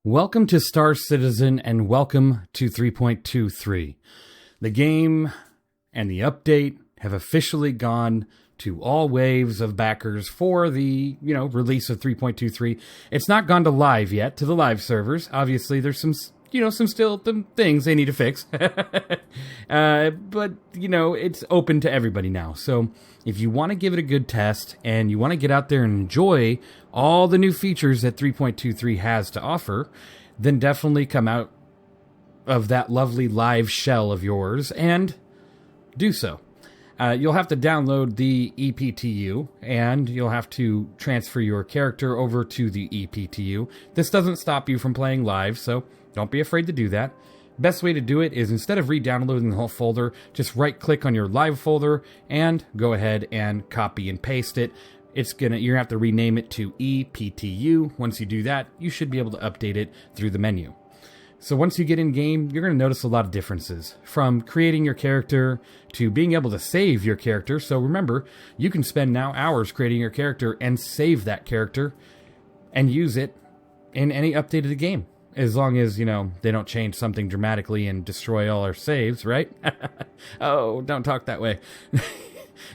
Welcome to Star Citizen and welcome to 3.23. The game and the update have officially gone to all waves of backers for the, release of 3.23. It's not gone to live yet, to the live servers. Obviously, there's some things they need to fix. But, it's open to everybody now. So if you want to give it a good test and you want to get out there and enjoy all the new features that 3.23 has to offer, then definitely come out of that lovely live shell of yours and do so. You'll have to download the ePTU, and you'll have to transfer your character over to the ePTU. This doesn't stop you from playing live, so don't be afraid to do that. Best way to do it is, instead of re-downloading the whole folder, just right-click on your live folder and go ahead and copy and paste it. You're gonna have to rename it to ePTU. Once you do that, you should be able to update it through the menu. So once you get in game, you're going to notice a lot of differences, from creating your character to being able to save your character. So remember, you can spend now hours creating your character and save that character and use it in any update of the game, as long as, they don't change something dramatically and destroy all our saves, right? Oh, don't talk that way.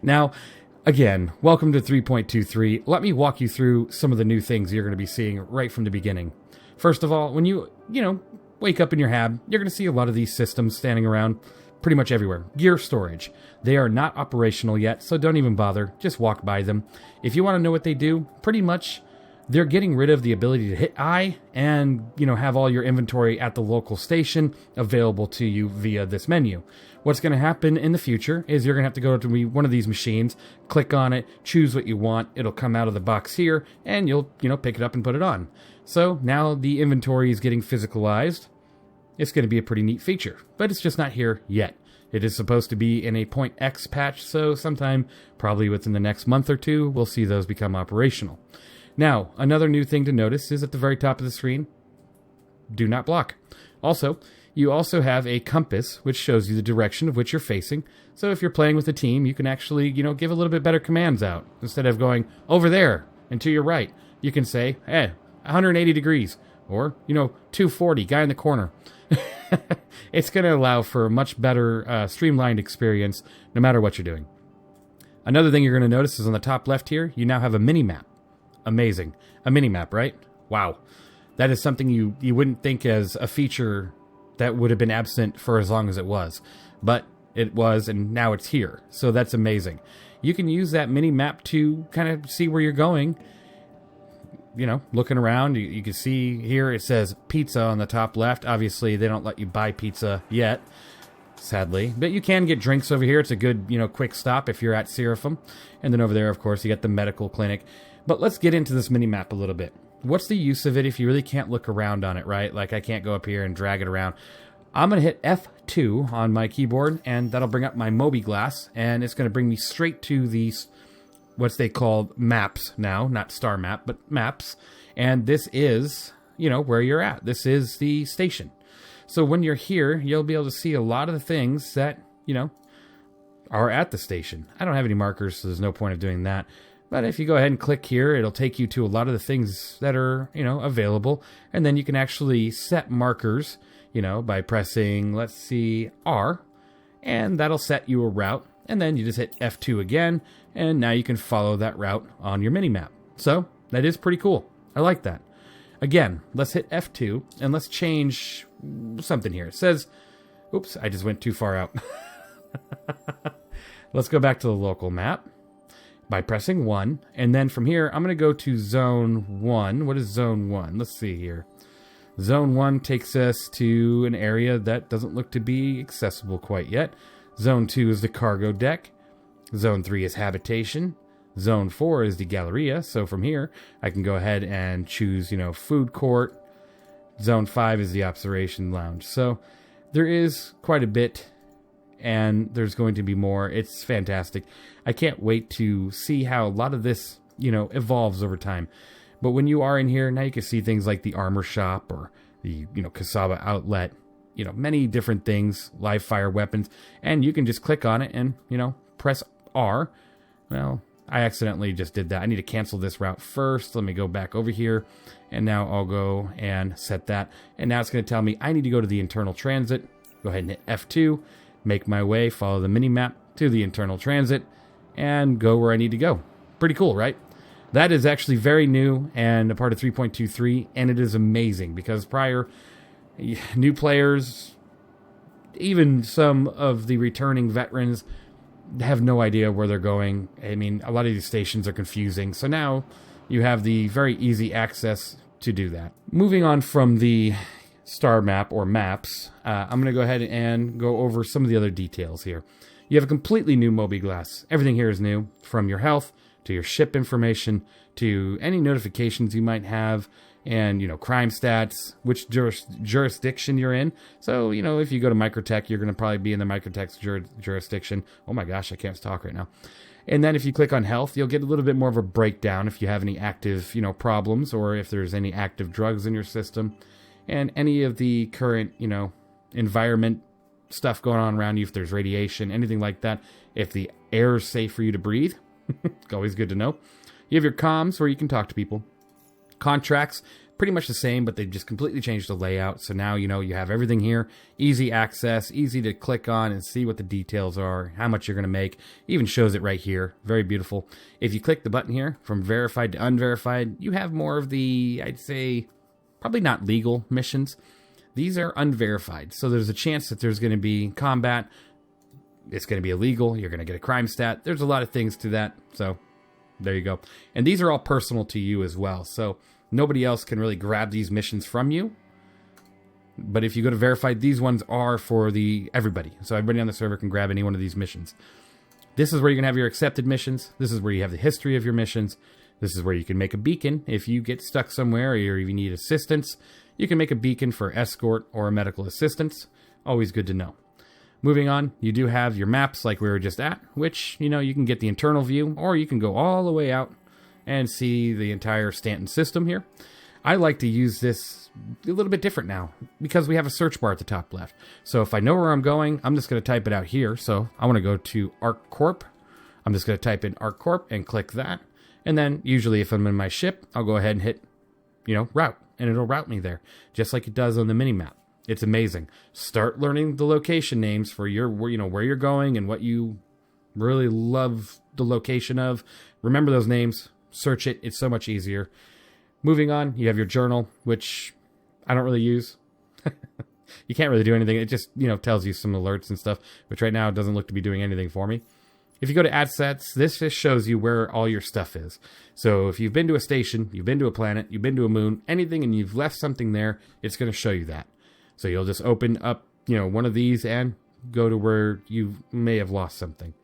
Now, again, welcome to 3.23. Let me walk you through some of the new things you're going to be seeing right from the beginning. First of all, when you wake up in your hab, you're going to see a lot of these systems standing around pretty much everywhere. Gear storage. They are not operational yet, so don't even bother. Just walk by them. If you want to know what they do, pretty much they're getting rid of the ability to hit I and, have all your inventory at the local station available to you via this menu. What's going to happen in the future is you're going to have to go to one of these machines, click on it, choose what you want. It'll come out of the box here, and you'll, pick it up and put it on. So now the inventory is getting physicalized. It's going to be a pretty neat feature, but it's just not here yet. It is supposed to be in a .x patch, so sometime, probably within the next month or two, we'll see those become operational. Now, another new thing to notice is at the very top of the screen, do not block. Also, you also have a compass, which shows you the direction of which you're facing. So if you're playing with a team, you can actually, give a little bit better commands out. Instead of going over there and to your right, you can say, hey, 180 degrees, or, 240, guy in the corner. It's going to allow for a much better streamlined experience no matter what you're doing. Another thing you're going to notice is on the top left here, you now have a mini-map. Amazing. A mini-map, right? Wow. That is something you wouldn't think as a feature that would have been absent for as long as it was. But it was, and now it's here. So that's amazing. You can use that mini-map to kind of see where you're going. Looking around, you can see here it says pizza on the top left. Obviously, they don't let you buy pizza yet, sadly. But you can get drinks over here. It's a good, quick stop if you're at Seraphim. And then over there, of course, you get the medical clinic. But let's get into this mini-map a little bit. What's the use of it if you really can't look around on it, right? Like, I can't go up here and drag it around. I'm going to hit F2 on my keyboard, and that'll bring up my Mobiglass. And it's going to bring me straight to these, what they call maps now, not star map, but maps. And this is, where you're at. This is the station. So when you're here, you'll be able to see a lot of the things that, are at the station. I don't have any markers, so there's no point of doing that. But if you go ahead and click here, it'll take you to a lot of the things that are, available. And then you can actually set markers, by pressing, let's see, R. And that'll set you a route. And then you just hit F2 again, and now you can follow that route on your mini-map. So, that is pretty cool. I like that. Again, let's hit F2, and let's change something here. It says, oops, I just went too far out. Let's go back to the local map by pressing 1, and then from here, I'm going to go to Zone 1. What is Zone 1? Let's see here. Zone 1 takes us to an area that doesn't look to be accessible quite yet. Zone 2 is the cargo deck. Zone 3 is habitation. Zone 4 is the Galleria. So from here, I can go ahead and choose, food court. Zone 5 is the observation lounge. So there is quite a bit, and there's going to be more. It's fantastic. I can't wait to see how a lot of this, evolves over time. But when you are in here, now you can see things like the armor shop or the, Kasaba outlet. Many different things, live fire weapons, and you can just click on it and, press R. Well, I accidentally just did that. I need to cancel this route first. Let me go back over here. And now I'll go and set that. And now it's going to tell me I need to go to the internal transit. Go ahead and hit F2. Make my way, follow the mini-map to the internal transit, and go where I need to go. Pretty cool, right? That is actually very new and a part of 3.23, and it is amazing because prior, new players, even some of the returning veterans, have no idea where they're going. I mean, a lot of these stations are confusing, so now you have the very easy access to do that. Moving on from the star map or maps, I'm going to go ahead and go over some of the other details here. You have a completely new Mobiglass. Everything here is new, from your health to your ship information to any notifications you might have, and, you know, crime stats, which jurisdiction you're in. So, you know, if you go to Microtech, you're going to probably be in the Microtech's jurisdiction. Oh my gosh, I can't talk right now. And then if you click on health, you'll get a little bit more of a breakdown if you have any active, you know, problems, or if there's any active drugs in your system. And any of the current, you know, environment stuff going on around you, if there's radiation, anything like that, if the air is safe for you to breathe, it's always good to know. You have your comms where you can talk to people. Contracts, pretty much the same, but they've just completely changed the layout. So now, you know, you have everything here, easy access, easy to click on and see what the details are, how much you're going to make. Even shows it right here. Very beautiful. If you click the button here, from verified to unverified, you have more of the, I'd say, probably not legal missions. These are unverified. So there's a chance that there's going to be combat. It's going to be illegal. You're going to get a crime stat. There's a lot of things to that. So there you go. And these are all personal to you as well. So nobody else can really grab these missions from you. But if you go to verified, these ones are for everybody. So everybody on the server can grab any one of these missions. This is where you're going to have your accepted missions. This is where you have the history of your missions. This is where you can make a beacon. If you get stuck somewhere or you need assistance, you can make a beacon for escort or medical assistance. Always good to know. Moving on, you do have your maps like we were just at, which, you know, you can get the internal view, or you can go all the way out and see the entire Stanton system here. I like to use this a little bit different now because we have a search bar at the top left. So if I know where I'm going, I'm just going to type it out here. So I want to go to ArcCorp. I'm just going to type in ArcCorp and click that. And then usually if I'm in my ship, I'll go ahead and hit, you know, route, and it'll route me there just like it does on the mini map. It's amazing. Start learning the location names for your, you know, where you're going and what you really love the location of. Remember those names, search it. It's so much easier. Moving on, you have your journal, which I don't really use. You can't really do anything. It just, you know, tells you some alerts and stuff, which right now doesn't look to be doing anything for me. If you go to assets, this just shows you where all your stuff is. So if you've been to a station, you've been to a planet, you've been to a moon, anything, and you've left something there, it's going to show you that. So you'll just open up, you know, one of these and go to where you may have lost something.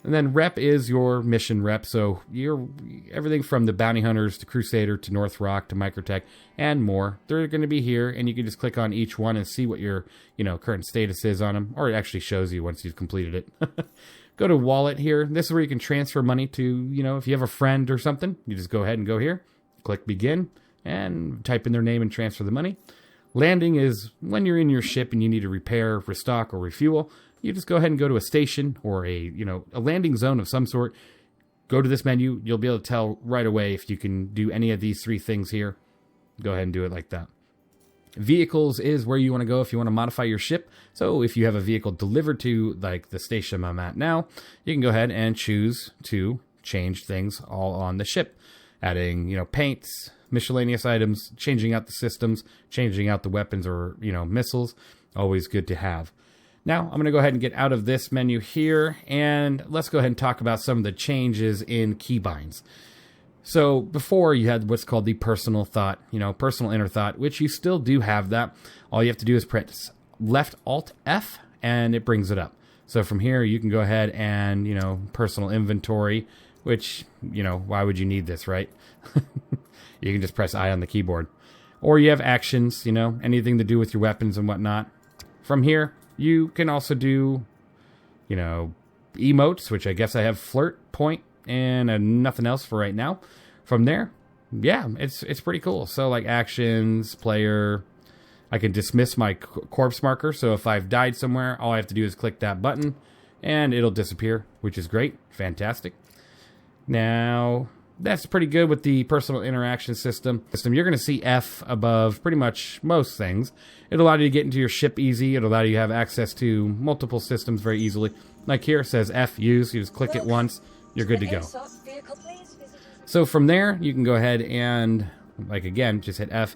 And then rep is your mission rep. So you're everything from the bounty hunters to Crusader to North Rock to Microtech and more. They're going to be here, and you can just click on each one and see what your, you know, current status is on them, or it actually shows you once you've completed it. Go to wallet here. This is where you can transfer money to, you know, if you have a friend or something, you just go ahead and go here, click begin, and type in their name and transfer the money. Landing is when you're in your ship and you need to repair, restock, or refuel. You just go ahead and go to a station or a landing zone of some sort. Go to this menu. You'll be able to tell right away if you can do any of these three things here. Go ahead and do it like that. Vehicles is where you want to go if you want to modify your ship. So if you have a vehicle delivered to like the station I'm at now, you can go ahead and choose to change things all on the ship. Adding, you know, paints, miscellaneous items, changing out the systems, changing out the weapons or, you know, missiles. Always good to have. Now, I'm going to go ahead and get out of this menu here, and let's go ahead and talk about some of the changes in keybinds. So before you had what's called the personal thought, you know, personal inner thought, which you still do have that. All you have to do is press left Alt F and it brings it up. So from here you can go ahead and, you know, personal inventory, which, you know, why would you need this, right? You can just press I on the keyboard. Or you have actions, you know, anything to do with your weapons and whatnot. From here you can also do, you know, emotes, which I guess I have flirt, point, and nothing else for right now. From there, yeah, it's pretty cool. So like actions, player, I can dismiss my corpse marker. So if I've died somewhere, all I have to do is click that button and it'll disappear, which is great. Fantastic. Now, that's pretty good with the personal interaction system. You're going to see F above pretty much most things. It'll allow you to get into your ship easy. It'll allow you to have access to multiple systems very easily. Like here, it says F use. You just click it once, you're good to go. So from there, you can go ahead and, like again, just hit F.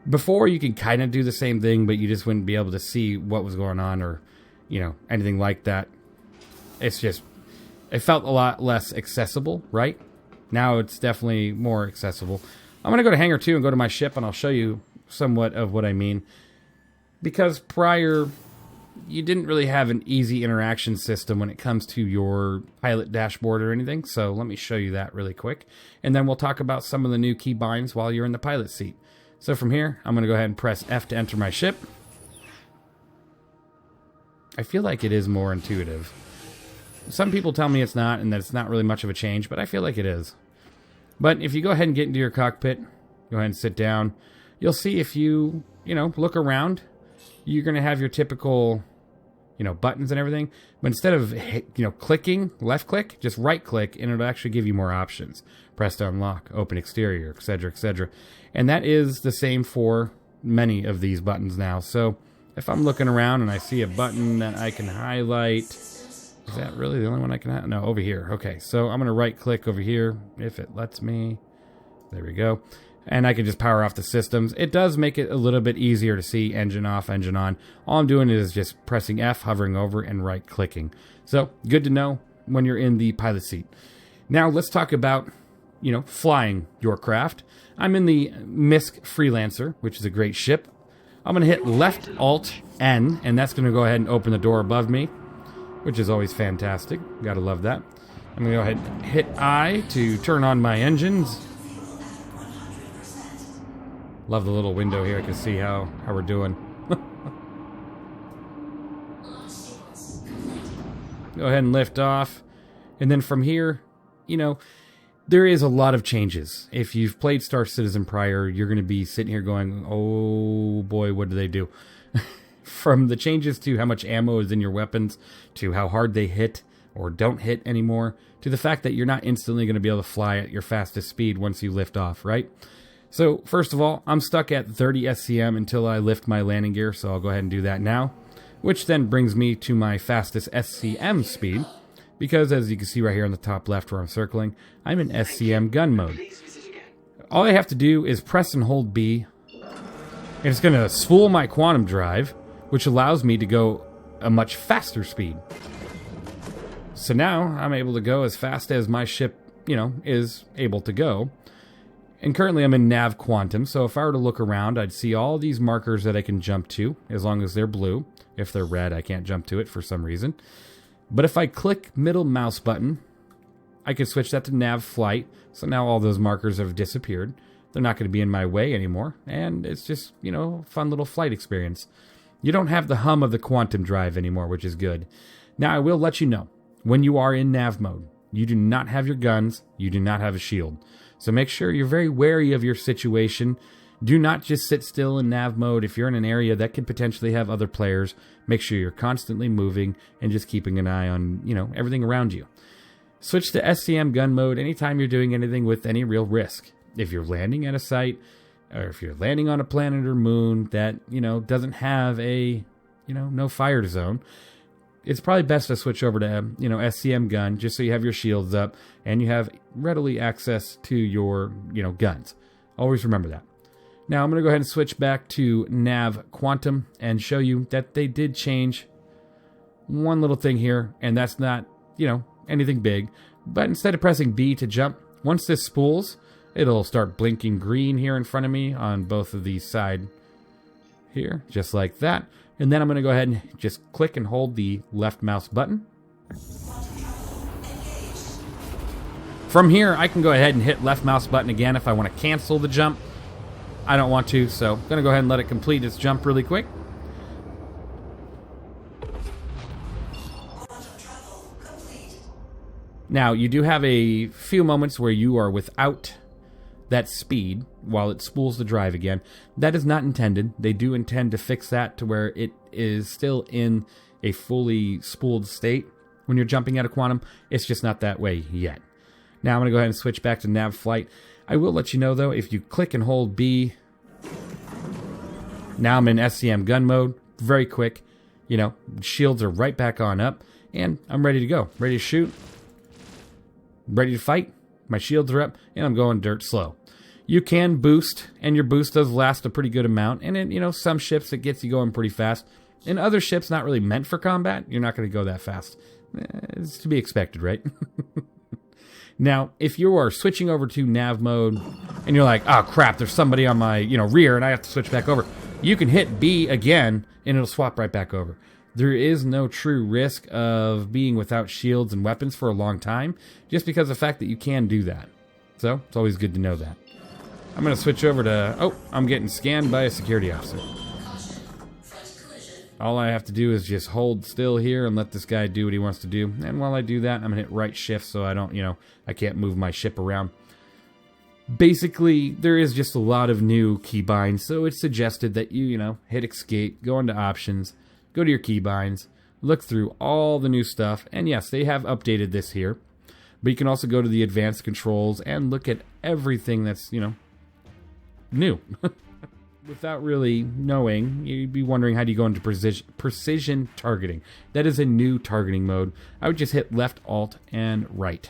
Before, you can kind of do the same thing, but you just wouldn't be able to see what was going on or, you know, anything like that. It's just, it felt a lot less accessible, right? Now it's definitely more accessible. I'm going to go to Hangar 2 and go to my ship, and I'll show you somewhat of what I mean. Because prior, you didn't really have an easy interaction system when it comes to your pilot dashboard or anything. So let me show you that really quick. And then we'll talk about some of the new keybinds while you're in the pilot seat. So from here, I'm going to go ahead and press F to enter my ship. I feel like it is more intuitive. Some people tell me it's not, and that it's not really much of a change, but I feel like it is. But if you go ahead and get into your cockpit, go ahead and sit down, you'll see if you, look around, you're going to have your typical, buttons and everything. But instead of, clicking, left click, just right click, and it'll actually give you more options. Press to unlock, open exterior, etc., etc. And that is the same for many of these buttons now. So if I'm looking around and I see a button that I can highlight, is that really the only one I can highlight? No, over here. Okay, so I'm going to right click over here if it lets me. There we go. And I can just power off the systems. It does make it a little bit easier to see engine off, engine on. All I'm doing is just pressing F, hovering over, and right clicking. So good to know when you're in the pilot seat. Now let's talk about, flying your craft. I'm in the MISC Freelancer, which is a great ship. I'm going to hit left Alt N, and that's going to go ahead and open the door above me, which is always fantastic. Gotta love that. I'm going to go ahead and hit I to turn on my engines. Love the little window here. I can see how we're doing. Go ahead and lift off. And then from here, there is a lot of changes. If you've played Star Citizen prior, you're going to be sitting here going, oh boy, what do they do? From the changes to how much ammo is in your weapons, to how hard they hit or don't hit anymore, to the fact that you're not instantly going to be able to fly at your fastest speed once you lift off, right? So, first of all, I'm stuck at 30 SCM until I lift my landing gear, so I'll go ahead and do that now, which then brings me to my fastest SCM speed, because as you can see right here on the top left where I'm circling, I'm in SCM gun mode. All I have to do is press and hold B, and it's going to spool my quantum drive, which allows me to go a much faster speed. So now I'm able to go as fast as my ship, is able to go. And currently I'm in Nav Quantum, so if I were to look around, I'd see all these markers that I can jump to, as long as they're blue. If they're red, I can't jump to it for some reason. But if I click middle mouse button, I can switch that to Nav Flight, so now all those markers have disappeared. They're not going to be in my way anymore, and it's just, a fun little flight experience. You don't have the hum of the quantum drive anymore, which is good. Now, I will let you know, when you are in nav mode, you do not have your guns, you do not have a shield. So make sure you're very wary of your situation. Do not just sit still in nav mode. If you're in an area that could potentially have other players, make sure you're constantly moving and just keeping an eye on, everything around you. Switch to SCM gun mode anytime you're doing anything with any real risk. If you're landing at a site, or if you're landing on a planet or moon that, doesn't have a, no fire zone, it's probably best to switch over to, SCM gun, just so you have your shields up and you have readily access to your, guns. Always remember that. Now I'm going to go ahead and switch back to Nav Quantum and show you that they did change one little thing here, and that's not, anything big. But instead of pressing B to jump, once this spools, it'll start blinking green here in front of me on both of these side here, just like that. And then I'm going to go ahead and just click and hold the left mouse button. From here, I can go ahead and hit left mouse button again if I want to cancel the jump. I don't want to, so I'm going to go ahead and let it complete its jump really quick. Now, you do have a few moments where you are without that speed while it spools the drive again. That is not intended. They do intend to fix that to where it is still in a fully spooled state when you're jumping out of quantum. It's just not that way yet. Now I'm going to go ahead and switch back to nav flight. I will let you know, though, if you click and hold B, now I'm in SCM gun mode. Very quick. You know, shields are right back on up. And I'm ready to go. Ready to shoot. Ready to fight. My shields are up. And I'm going dirt slow. You can boost. And your boost does last a pretty good amount. And in, you know, some ships it gets you going pretty fast. In other ships not really meant for combat, you're not going to go that fast. It's to be expected, right? Now, if you are switching over to nav mode and you're like, oh crap, there's somebody on my, you know, rear and I have to switch back over, you can hit B again and it'll swap right back over. There is no true risk of being without shields and weapons for a long time, just because of the fact that you can do that. So, it's always good to know that. I'm going to switch over to, oh, I'm getting scanned by a security officer. All I have to do is just hold still here and let this guy do what he wants to do. And while I do that, I'm going to hit right shift so I don't, you know, I can't move my ship around. Basically, there is just a lot of new keybinds, so it's suggested that you know, hit escape, go into options, go to your keybinds, look through all the new stuff. And yes, they have updated this here. But you can also go to the advanced controls and look at everything that's, you know, new. Without really knowing, you'd be wondering, how do you go into precision targeting? That is a new targeting mode. I would just hit left, alt, and right.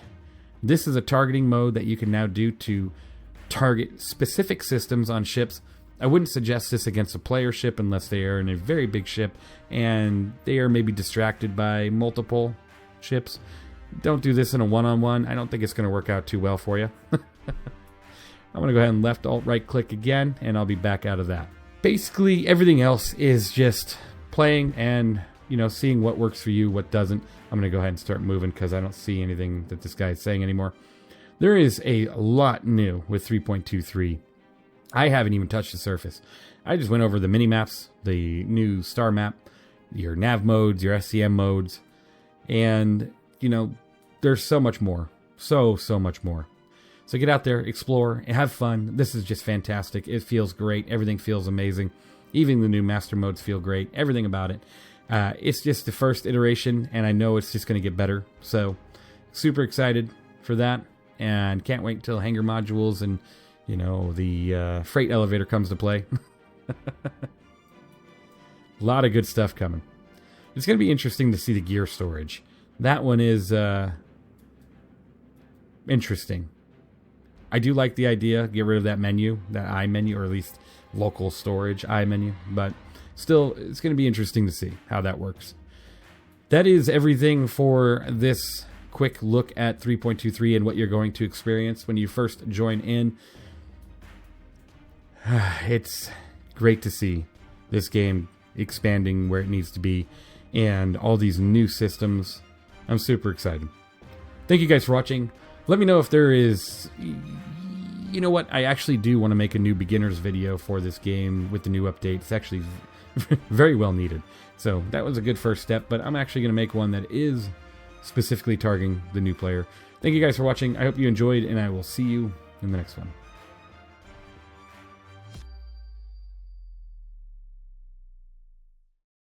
This is a targeting mode that you can now do to target specific systems on ships. I wouldn't suggest this against a player ship unless they are in a very big ship and they are maybe distracted by multiple ships. Don't do this in a one-on-one. I don't think it's going to work out too well for you. I'm going to go ahead and left, alt, right click again, and I'll be back out of that. Basically, everything else is just playing and, you know, seeing what works for you, what doesn't. I'm going to go ahead and start moving because I don't see anything that this guy is saying anymore. There is a lot new with 3.23. I haven't even touched the surface. I just went over the mini-maps, the new star map, your nav modes, your SCM modes, and, you know, there's so much more. So much more. So get out there, explore, and have fun. This is just fantastic. It feels great. Everything feels amazing. Even the new master modes feel great. Everything about it. It's just the first iteration, and I know it's just going to get better. So super excited for that, and can't wait until hangar modules and, you know, the freight elevator comes to play. A lot of good stuff coming. It's going to be interesting to see the gear storage. That one is interesting. I do like the idea, get rid of that menu, that I menu, or at least local storage I menu, but still, it's going to be interesting to see how that works. That is everything for this quick look at 3.23 and what you're going to experience when you first join in. It's great to see this game expanding where it needs to be and all these new systems. I'm super excited. Thank you guys for watching. Let me know if there is, you know what, I actually do want to make a new beginner's video for this game with the new update. It's actually very well needed. So that was a good first step, but I'm actually going to make one that is specifically targeting the new player. Thank you guys for watching. I hope you enjoyed, and I will see you in the next one.